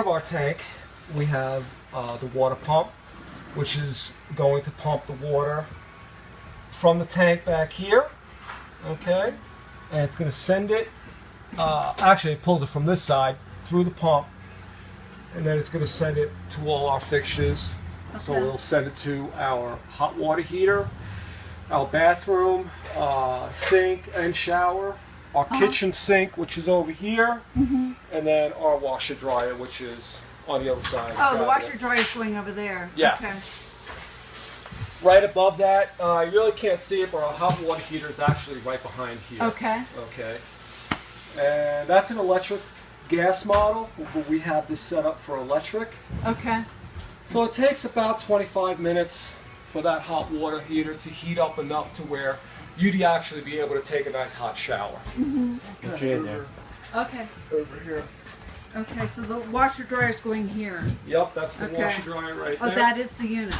of our tank, we have the water pump, which is going to pump the water from the tank back here, okay? And it's going to send it, actually it pulls it from this side through the pump, and then it's going to send it to all our fixtures. Okay. So we'll send it to our hot water heater, our bathroom, sink and shower, our kitchen sink, which is over here, and then our washer dryer, which is on the other side. Oh, the washer dryer is going over there. Yeah. Okay. Right above that, you really can't see it, but our hot water heater is actually right behind here. Okay. Okay. And that's an electric gas model, but we have this set up for electric. Okay. So it takes about 25 minutes for that hot water heater to heat up enough to where you'd actually be able to take a nice hot shower. Put you in there. Okay. Over here. Okay, so the washer dryer is going here. Yep, that's the washer dryer right there. Oh, that is the unit.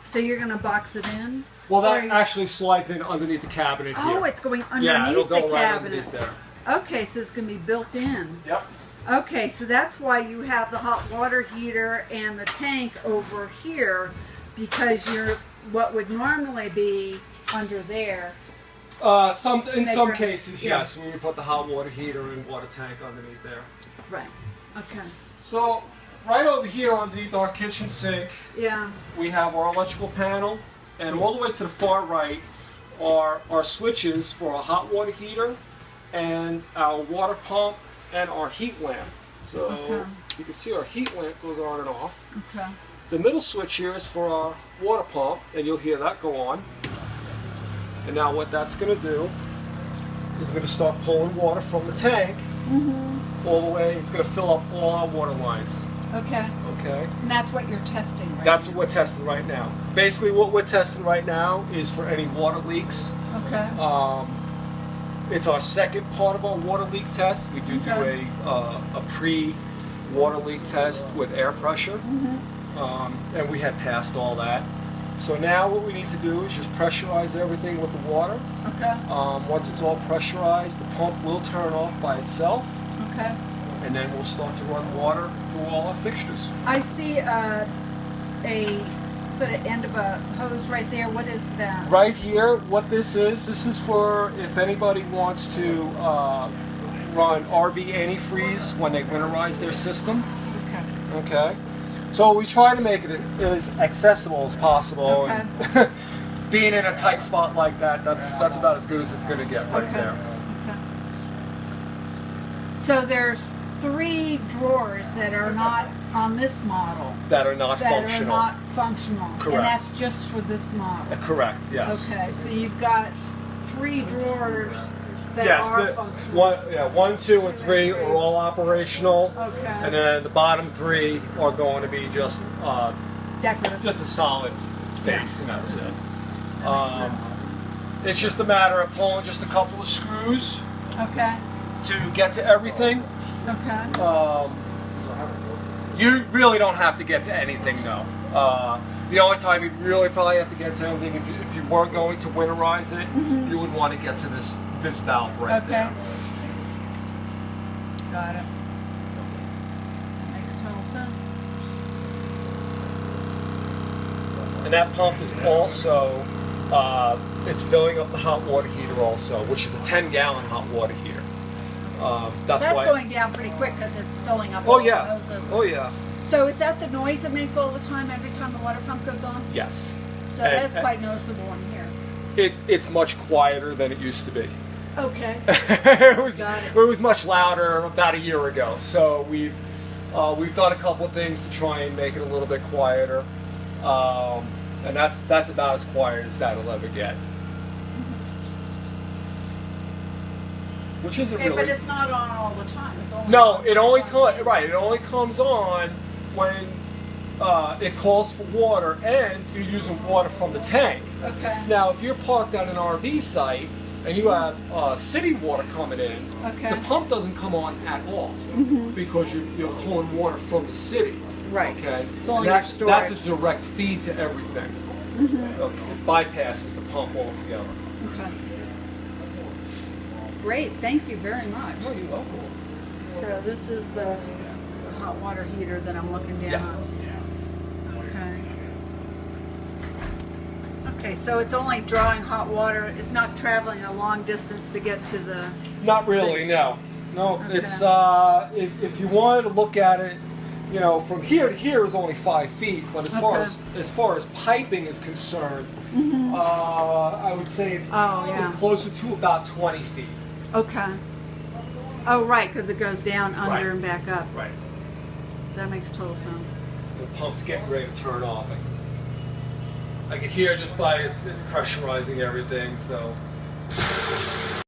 So you're going to box it in? Well, that actually slides in underneath the cabinet here. Oh, it's going underneath it'll go the right cabinet. underneath there. Okay, so it's going to be built in. Yep. Okay, so that's why you have the hot water heater and the tank over here, because you're what would normally be under there. In some cases, yes, we would put the hot water heater and water tank underneath there. Right. Okay. So right over here underneath our kitchen sink, we have our electrical panel, and all the way to the far right are our switches for our hot water heater and our water pump and our heat lamp. So you can see our heat lamp goes on and off. Okay. The middle switch here is for our water pump, and you'll hear that go on. And now what that's going to do is going to start pulling water from the tank all the way. It's going to fill up all our water lines. Okay. Okay. And that's what you're testing right That's what we're testing right now. Basically what we're testing right now is for any water leaks. Okay. It's our second part of our water leak test. We do a pre-water leak test with air pressure, and we had passed all that. So now what we need to do is just pressurize everything with the water. Okay. Once it's all pressurized, the pump will turn off by itself. Okay. And then we'll start to run water through all our fixtures. I see a sort of end of a hose right there. What is that? Right here, what this is for if anybody wants to run RV antifreeze when they winterize their system. Okay. Okay. So we try to make it as accessible as possible. Okay. And being in a tight spot like that, that's about as good as it's going to get right there. Okay. So there's 3 drawers that are not on this model. That are not functional. That are not functional. Correct. And that's just for this model. Correct, yes. Okay, so you've got 3 drawers that are functional. 1, 2, and 3 are all operational. Okay. And then the bottom 3 are going to be just decorative. Just a solid face, and that's it. That makes sense. It's just a matter of pulling just a couple of screws Okay. to get to everything. Okay. You really don't have to get to anything, though. The only time you really probably have to get to anything, if you weren't going to winterize it, you would want to get to this valve right there. Got it. Makes total sense. And that pump is also, it's filling up the hot water heater also, which is a 10-gallon hot water heater. That's why going down pretty quick because it's filling up. Oh yeah. Oh yeah. So is that the noise it makes all the time every time the water pump goes on? Yes. So that's quite noticeable in here. It's much quieter than it used to be. Okay. it was much louder about a year ago. So we've done a couple of things to try and make it a little bit quieter, and that's about as quiet as that'll ever get. Which isn't really. But it's not on all the time. It's only no, it only It only comes on when it calls for water and you're using water from the tank. Okay. Now, if you're parked at an RV site and you have city water coming in, the pump doesn't come on at all because you're pulling water from the city. Right. Okay. It's only that's a direct feed to everything. Okay. It bypasses the pump altogether. Okay. Great. Thank you very much. Oh, you're welcome. So this is the hot water heater that I'm looking down Yeah. on. Okay. Okay, so it's only drawing hot water. It's not traveling a long distance to get to the... Not really, no. No, Okay. it's, if you wanted to look at it, you know, from here to here is only 5 feet, but as far as piping is concerned, I would say it's probably closer to about 20 feet. Okay. Oh, right, because it goes down under and back up. Right. That makes total sense. The pump's getting ready to turn off. I can hear just by it's pressurizing everything, so